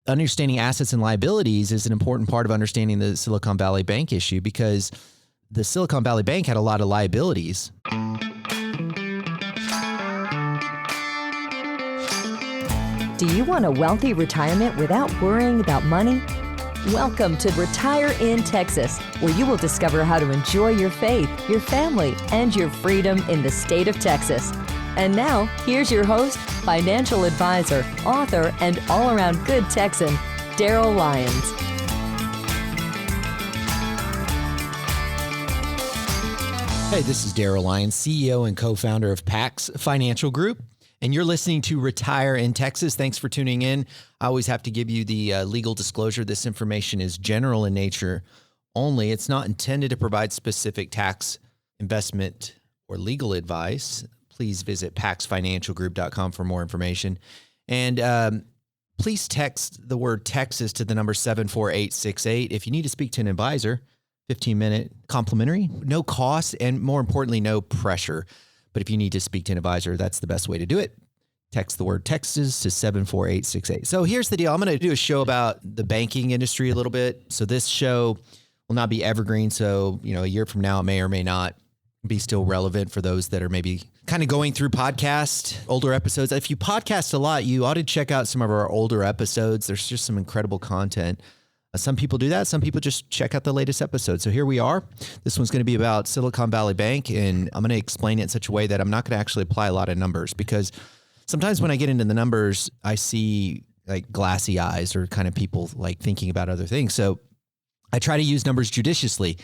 understanding assets and liabilities is an important part of understanding the Silicon Valley Bank issue, because the Silicon Valley Bank had a lot of liabilities. Do you want a wealthy retirement without worrying about money? Welcome to Retire in Texas, where you will discover how to enjoy your faith, your family, and your freedom in the state of Texas. And now, here's your host, financial advisor, author, and all-around good Texan, Daryl Lyons. Hey, this is Daryl Lyons, CEO and co-founder of PAX Financial Group, and you're listening to Retire in Texas. Thanks for tuning in. I always have to give you the legal disclosure. This information is general in nature only. It's not intended to provide specific tax, investment, or legal advice. Please visit paxfinancialgroup.com for more information. And please text the word Texas to the number 74868 if you need to speak to an advisor. 15-minute complimentary, no cost, and more importantly, no pressure. But if you need to speak to an advisor, that's the best way to do it. Text the word Texas to 74868. So here's the deal. I'm going to do a show about the banking industry a little bit. So this show will not be evergreen. So, a year from now, it may or may not be still relevant for those that are maybe kind of going through older episodes. If you podcast a lot, you ought to check out some of our older episodes. There's just some incredible content. Some people do that. Some people just check out the latest episode. So here we are. This one's going to be about Silicon Valley Bank, and I'm going to explain it in such a way that I'm not going to actually apply a lot of numbers, because sometimes when I get into the numbers, I see like glassy eyes or kind of people like thinking about other things. So I try to use numbers judiciously.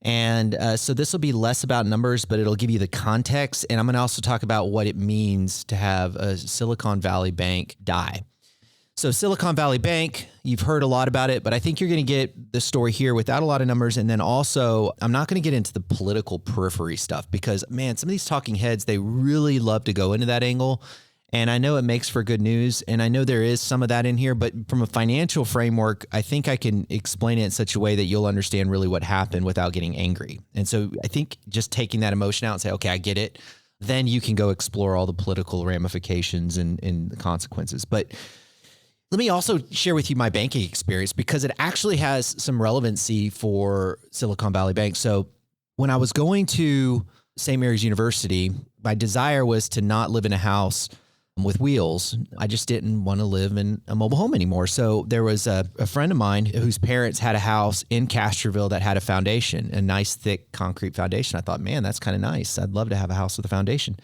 And so this will be less about numbers, but it'll give you the context. And I'm going to also talk about what it means to have a Silicon Valley Bank die. So Silicon Valley Bank, you've heard a lot about it, but I think you're going to get the story here without a lot of numbers. And then also, I'm not going to get into the political periphery stuff because, man, some of these talking heads, they really love to go into that angle. And I know it makes for good news. And I know there is some of that in here, but from a financial framework, I think I can explain it in such a way that you'll understand really what happened without getting angry. And so I think just taking that emotion out and say, okay, I get it. Then you can go explore all the political ramifications and the consequences. But let me also share with you my banking experience, because it actually has some relevancy for Silicon Valley Bank. So when I was going to St. Mary's University, my desire was to not live in a house with wheels. I just didn't want to live in a mobile home anymore. So there was a friend of mine whose parents had a house in Castroville that had a foundation, a nice thick concrete foundation. I thought, man, that's kind of nice. I'd love to have a house with a foundation.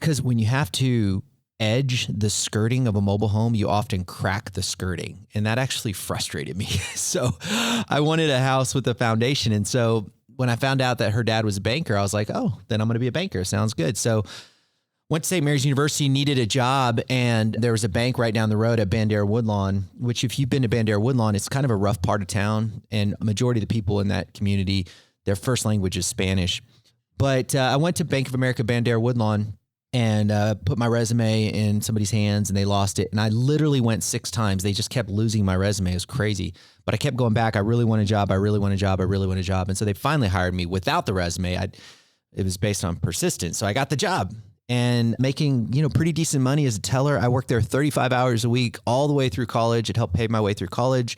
Because when you have to edge the skirting of a mobile home, you often crack the skirting. And that actually frustrated me. So I wanted a house with a foundation. And so when I found out that her dad was a banker, I was like, oh, then I'm going to be a banker. Sounds good. So went to St. Mary's University, needed a job, and there was a bank right down the road at Bandera Woodlawn, which if you've been to Bandera Woodlawn, it's kind of a rough part of town. And a majority of the people in that community, their first language is Spanish. But I went to Bank of America Bandera Woodlawn and put my resume in somebody's hands, and they lost it. And I literally went 6 times. They just kept losing my resume. It was crazy. But I kept going back. I really want a job. I really want a job. I really want a job. And so they finally hired me without the resume. It was based on persistence. So I got the job and making, pretty decent money as a teller. I worked there 35 hours a week all the way through college. It helped pay my way through college.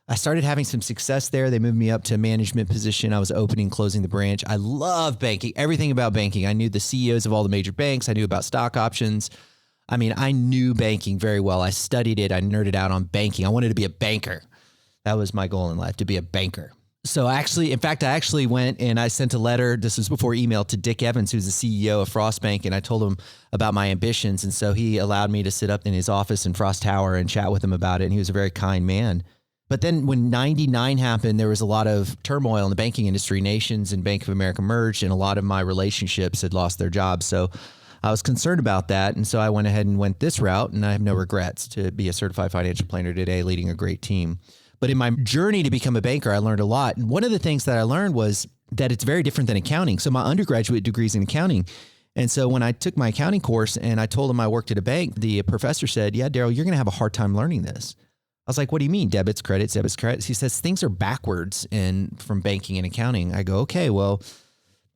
I started having some success there. They moved me up to a management position. I was opening, closing the branch. I love banking, everything about banking. I knew the CEOs of all the major banks. I knew about stock options. I mean, I knew banking very well. I studied it. I nerded out on banking. I wanted to be a banker. That was my goal in life, to be a banker. So I actually went and I sent a letter. This was before email, to Dick Evans, who's the CEO of Frost Bank. And I told him about my ambitions. And so he allowed me to sit up in his office in Frost Tower and chat with him about it. And he was a very kind man. But then when 99 happened, there was a lot of turmoil in the banking industry. Nations and Bank of America merged, and a lot of my relationships had lost their jobs. So I was concerned about that. And so I went ahead and went this route, and I have no regrets to be a certified financial planner today, leading a great team. But in my journey to become a banker, I learned a lot. And one of the things that I learned was that it's very different than accounting. So my undergraduate degree is in accounting. And so when I took my accounting course and I told him I worked at a bank, the professor said, yeah, Daryl, you're going to have a hard time learning this. I was like, what do you mean? Debits, credits, debits, credits. He says, things are backwards from banking and accounting. I go, okay, well,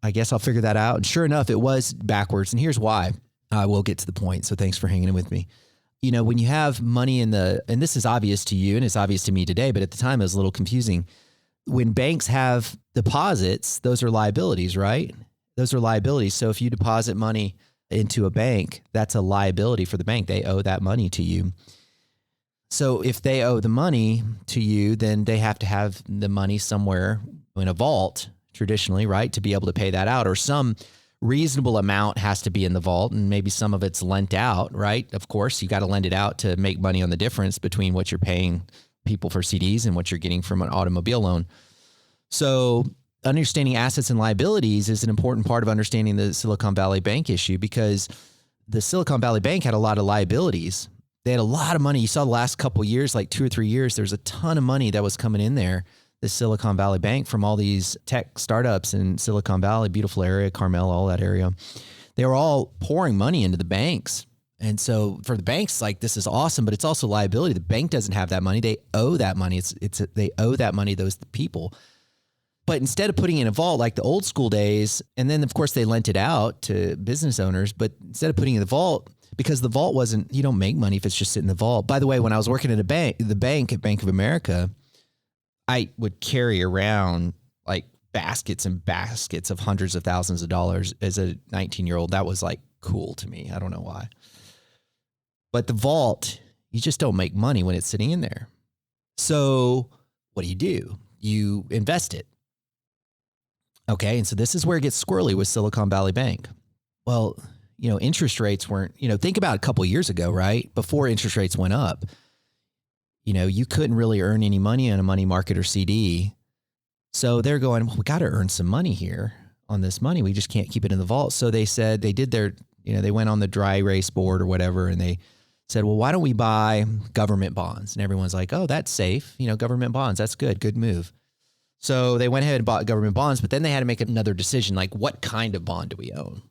I guess I'll figure that out. And sure enough, it was backwards. And here's why. I will get to the point. So thanks for hanging in with me. when you have money and this is obvious to you and it's obvious to me today, but at the time it was a little confusing. When banks have deposits, those are liabilities, right? Those are liabilities. So if you deposit money into a bank, that's a liability for the bank. They owe that money to you. So if they owe the money to you, then they have to have the money somewhere in a vault traditionally, right? To be able to pay that out, or some reasonable amount has to be in the vault, and maybe some of it's lent out, right? Of course, you got to lend it out to make money on the difference between what you're paying people for CDs and what you're getting from an automobile loan. So understanding assets and liabilities is an important part of understanding the Silicon Valley Bank issue, because the Silicon Valley Bank had a lot of liabilities. They had a lot of money. You saw the last couple of years, like 2 or 3 years, there's a ton of money that was coming in there, the Silicon Valley Bank, from all these tech startups in Silicon Valley, beautiful area, Carmel, all that area. They were all pouring money into the banks. And so for the banks, like, this is awesome, but it's also liability. The bank doesn't have that money. They owe that money. They owe that money to those people. But instead of putting it in a vault like the old school days, and then of course they lent it out to business owners, but instead of putting it in the vault, because the vault wasn't, you don't make money if it's just sitting in the vault. By the way, when I was working at the bank at Bank of America, I would carry around like baskets and baskets of hundreds of thousands of dollars as a 19-year-old. That was like cool to me. I don't know why. But the vault, you just don't make money when it's sitting in there. So what do? You invest it. Okay, and so this is where it gets squirrely with Silicon Valley Bank. Well, interest rates weren't, think about a couple of years ago, right? Before interest rates went up, you couldn't really earn any money on a money market or CD. So they're going, well, we got to earn some money here on this money. We just can't keep it in the vault. So they said they did they went on the dry erase board or whatever, and they said, well, why don't we buy government bonds? And everyone's like, oh, that's safe. Government bonds, that's good move. So they went ahead and bought government bonds, but then they had to make another decision, like, what kind of bond do we own?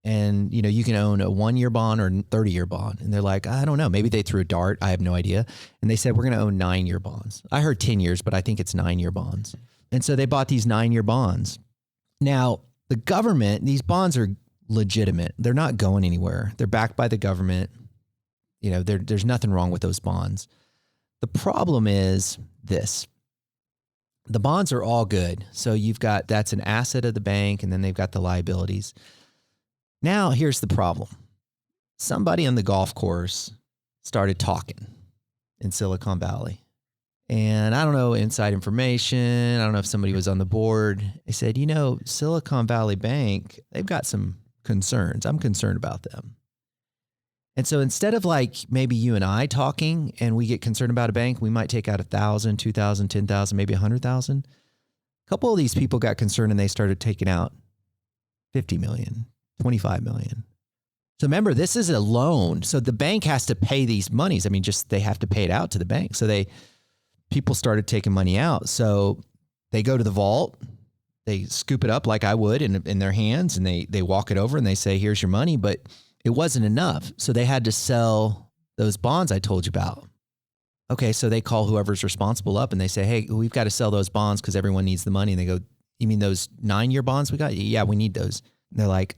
And, you can own a 1-year bond or 30-year bond. And they're like, I don't know. Maybe they threw a dart. I have no idea. And they said, we're going to own 9-year bonds. I heard 10 years, but I think it's 9-year bonds. And so they bought these 9-year bonds. Now, the government, these bonds are legitimate. They're not going anywhere. They're backed by the government. There's nothing wrong with those bonds. The problem is this. The bonds are all good. So that's an asset of the bank, and then they've got the liabilities. Now, here's the problem. Somebody on the golf course started talking in Silicon Valley. And I don't know, inside information, I don't know if somebody was on the board. They said, Silicon Valley Bank, they've got some concerns. I'm concerned about them. And so instead of like maybe you and I talking and we get concerned about a bank, we might take out 1,000, 2,000, 10,000, maybe 100,000. A couple of these people got concerned and they started taking out 50 million, 25 million. So remember, this is a loan. So the bank has to pay these monies. I mean, they have to pay it out to the bank. So people started taking money out. So they go to the vault, they scoop it up like I would in their hands, and they walk it over and they say, here's your money. But it wasn't enough. So they had to sell those bonds I told you about. Okay, so they call whoever's responsible up and they say, hey, we've got to sell those bonds because everyone needs the money. And they go, you mean those 9-year bonds we got? Yeah, we need those. And they're like,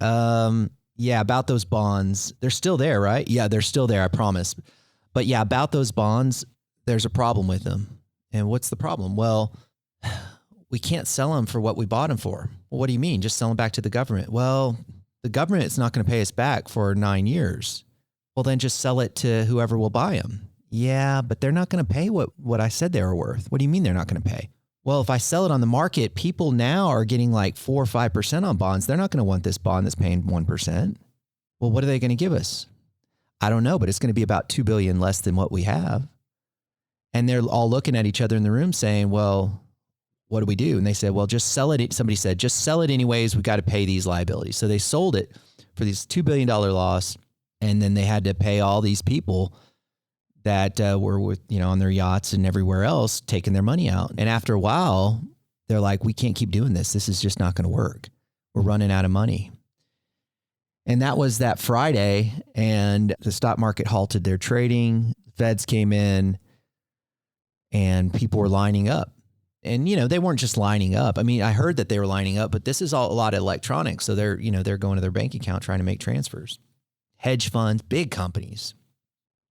yeah, about those bonds. They're still there, right? Yeah, they're still there, I promise. But yeah, about those bonds, there's a problem with them. And what's the problem? Well, we can't sell them for what we bought them for. Well, what do you mean? Just sell them back to the government? Well, the government is not going to pay us back for 9 years. Well, then just sell it to whoever will buy them. Yeah, but they're not going to pay what I said they were worth. What do you mean they're not going to pay? Well, if I sell it on the market, people now are getting like 4 or 5% on bonds. They're not going to want this bond that's paying 1%. Well, what are they going to give us? I don't know, but it's going to be about $2 billion less than what we have. And they're all looking at each other in the room saying, well, what do we do? And they said, well, just sell it. Somebody said, just sell it anyways. We got to pay these liabilities. So they sold it for this $2 billion loss. And then they had to pay all these people that were with, on their yachts and everywhere else, taking their money out. And after a while, they're like, we can't keep doing this. This is just not going to work. We're running out of money. And that was that Friday. And the stock market halted their trading. Feds came in and people were lining up. And, they weren't just lining up. I mean, I heard that they were lining up, but this is all a lot of electronics. So they're going to their bank account trying to make transfers. Hedge funds, big companies.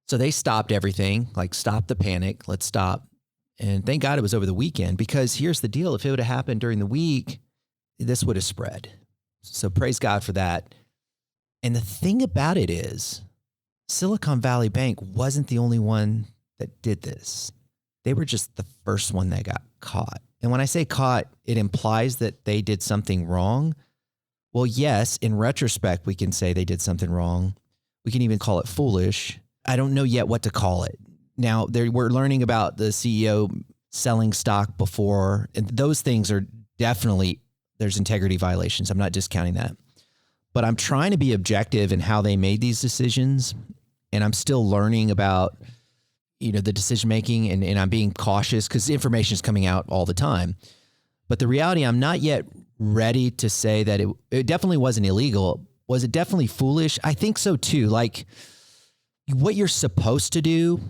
So they stopped everything, like stop the panic, let's stop. And thank God it was over the weekend, because here's the deal. If it would have happened during the week, this would have spread. So praise God for that. And the thing about it is, Silicon Valley Bank wasn't the only one that did this. They were just the first one that got caught. And when I say caught, it implies that they did something wrong. Well, yes, in retrospect, we can say they did something wrong. We can even call it foolish. I don't know yet what to call it. Now, we're learning about the CEO selling stock before, and those things are definitely, there's integrity violations. I'm not discounting that. But I'm trying to be objective in how they made these decisions, and I'm still learning about, the decision making, and I'm being cautious because information is coming out all the time. But the reality, I'm not yet ready to say that it definitely wasn't illegal. Was it definitely foolish? I think so too. Like, what you're supposed to do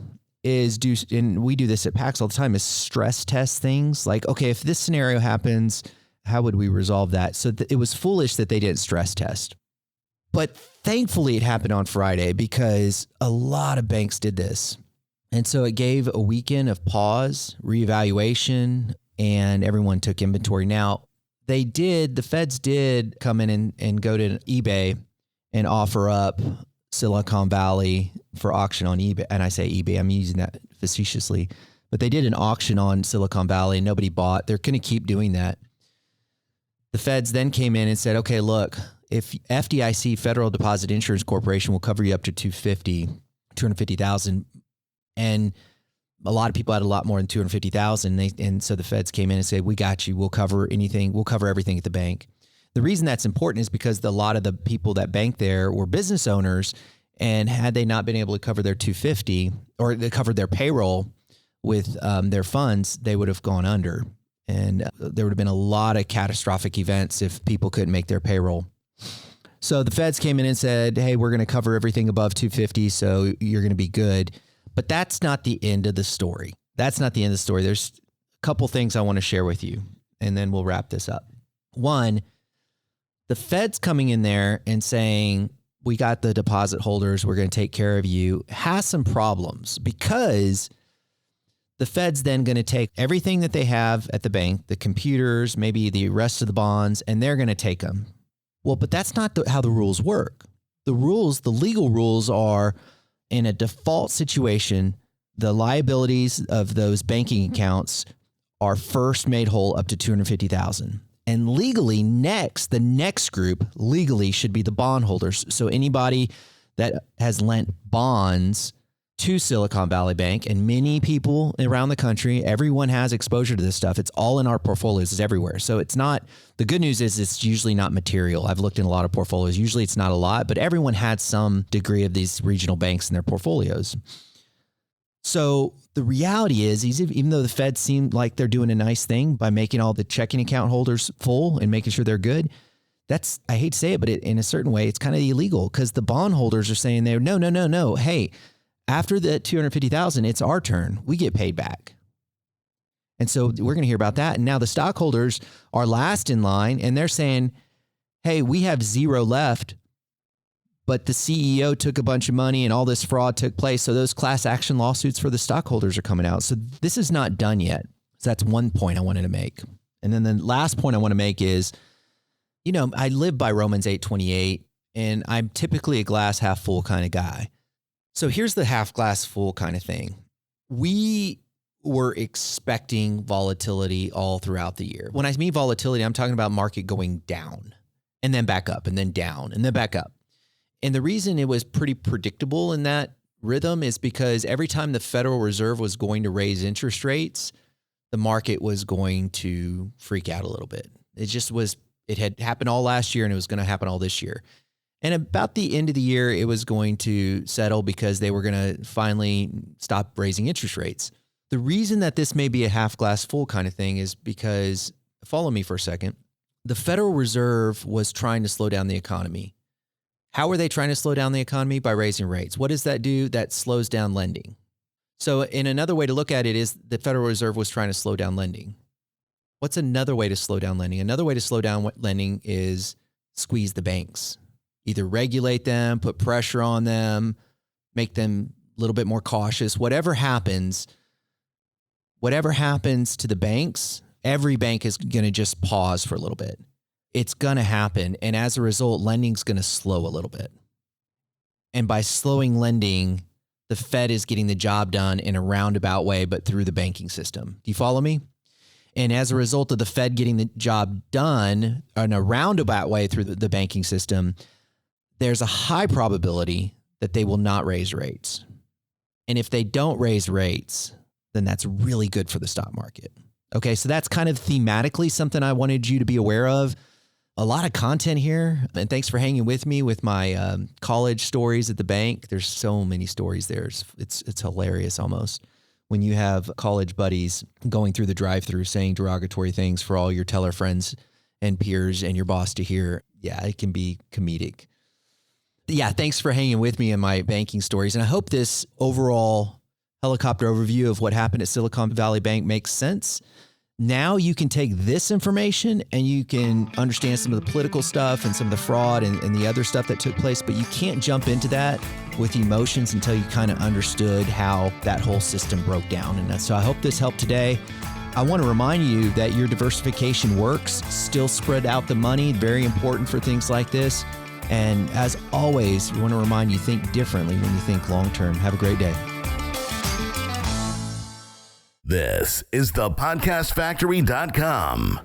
is and we do this at PAX all the time, is stress test things. Like, okay, if this scenario happens, how would we resolve that? So it was foolish that they didn't stress test. But thankfully it happened on Friday, because a lot of banks did this. And so it gave a weekend of pause, reevaluation, and everyone took inventory. Now, the feds did come in and go to eBay and offer up Silicon Valley for auction on eBay. And I say eBay, I'm using that facetiously, but they did an auction on Silicon Valley and nobody bought. They're going to keep doing that. The feds then came in and said, okay, look, if FDIC, Federal Deposit Insurance Corporation, will cover you up to $250,000, and a lot of people had a lot more than $250,000. And so the feds came in and said, we got you. We'll cover anything. We'll cover everything at the bank. The reason that's important is because a lot of the people that bank there were business owners, and had they not been able to cover their $250,000 or they covered their payroll with their funds, they would have gone under. And there would have been a lot of catastrophic events if people couldn't make their payroll. So the feds came in and said, hey, we're going to cover everything above $250,000, so you're going to be good. But that's not the end of the story. That's not the end of the story. There's a couple things I want to share with you, and then we'll wrap this up. One, the feds coming in there and saying, we got the deposit holders, we're going to take care of you, has some problems, because the fed's then going to take everything that they have at the bank, the computers, maybe the rest of the bonds, and they're going to take them. Well, but that's not how the rules work. The legal rules are, in a default situation, the liabilities of those banking accounts are first made whole up to $250,000. And legally, the next group legally should be the bondholders. So anybody that has lent bonds to Silicon Valley Bank, and many people around the country, everyone has exposure to this stuff. It's all in our portfolios. It's everywhere. So it's not, the good news is it's usually not material. I've looked in a lot of portfolios. Usually it's not a lot, but everyone had some degree of these regional banks in their portfolios. So the reality is, even though the Fed seem like they're doing a nice thing by making all the checking account holders full and making sure they're good, that's, I hate to say it, but in a certain way, it's kind of illegal, because the bondholders are saying no. Hey, after the $250,000, it's our turn. We get paid back. And so we're going to hear about that. And now the stockholders are last in line, and they're saying, hey, we have zero left, but the CEO took a bunch of money and all this fraud took place. So those class action lawsuits for the stockholders are coming out. So this is not done yet. So that's one point I wanted to make. And then the last point I want to make is, I live by Romans 8:28, and I'm typically a glass half full kind of guy. So here's the half glass full kind of thing. We were expecting volatility all throughout the year. When I mean volatility, I'm talking about market going down and then back up and then down and then back up. And the reason it was pretty predictable in that rhythm is because every time the Federal Reserve was going to raise interest rates, the market was going to freak out a little bit. It had happened all last year, and it was going to happen all this year. And about the end of the year, it was going to settle because they were going to finally stop raising interest rates. The reason that this may be a half glass full kind of thing is because, follow me for a second, the Federal Reserve was trying to slow down the economy. How are they trying to slow down the economy? By raising rates. What does that do? That slows down lending. So in another way to look at it is the Federal Reserve was trying to slow down lending. What's another way to slow down lending? Another way to slow down lending is squeeze the banks. Either regulate them, put pressure on them, make them little bit more cautious. Whatever happens to the banks, every bank is going to just pause for a little bit. It's going to happen. And as a result, lending's going to slow a little bit. And by slowing lending, the Fed is getting the job done in a roundabout way, but through the banking system. Do you follow me? And as a result of the Fed getting the job done in a roundabout way through the banking system, there's a high probability that they will not raise rates. And if they don't raise rates, then that's really good for the stock market. Okay, so that's kind of thematically something I wanted you to be aware of. A lot of content here, and thanks for hanging with me with my college stories at the bank. There's so many stories there. It's hilarious almost when you have college buddies going through the drive-thru saying derogatory things for all your teller friends and peers and your boss to hear. Yeah, it can be comedic. Yeah, thanks for hanging with me in my banking stories. And I hope this overall helicopter overview of what happened at Silicon Valley Bank makes sense. Now you can take this information and you can understand some of the political stuff and some of the fraud and the other stuff that took place, but you can't jump into that with emotions until you kind of understood how that whole system broke down. And so I hope this helped today. I want to remind you that your diversification works. Still spread out the money, very important for things like this. And as always, we want to remind you, think differently when you think long-term. Have a great day. This is thepodcastfactory.com.